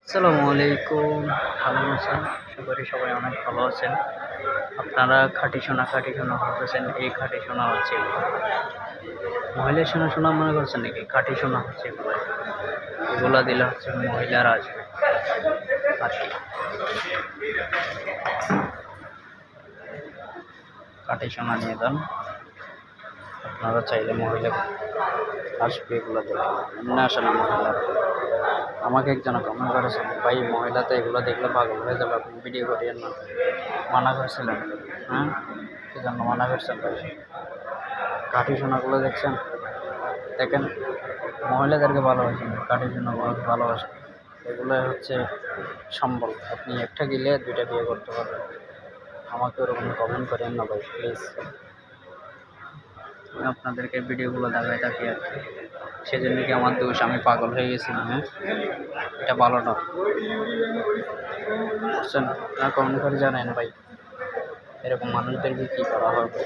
আসসালামু আলাইকুম। ভালো আছেন? আশা করি সবাই অনেক ভালো আছেন। আপনারা খাঁটি সোনা ভাবতেছেন, এই খাঁটি সোনা হচ্ছে এগুলো। মহিলা সোনা মনে করছেন নাকি? খাঁটি সোনা হচ্ছে এগুলো। এগুলা দিলে হচ্ছে মহিলারা আসবে আর কি। খাঁটি সোনা নিয়ে যান, আপনারা চাইলে মহিলা আসবে এগুলো দেখে। এমনি আসে না মহিলারা। আমাকে একজন কমেন্ট করেছেন, ভাই মহিলাতে এগুলো দেখলে পাগল হয়ে যাবে, আপনি ভিডিও করিয়েন না। মানা করছিলেন, হ্যাঁ? কি জন্য মানা করছেন ভাই? কাঠি সোনাগুলো দেখছেন? দেখেন, মহিলাদেরকে ভালোবাসেন, কাঠি সোনাগুলোকে ভালোবাসেন। এগুলো হচ্ছে সম্বল। আপনি একটা গিলে দুইটা বিয়ে করতে পারবেন। আমাকে ওরকম কমেন্ট করেন না ভাই, প্লিজ। আমি আপনাদেরকে ভিডিওগুলো দেখাই থাকি আর কি। সেজন্য কি আমার দোষ? আমি পাগল হয়ে গেছিলাম, হ্যাঁ? এটা ভালো না, বুঝছেন? আপনারা কমেন্ট করে জানেন ভাই, এরকম মানুষদেরকে কী করা হবে।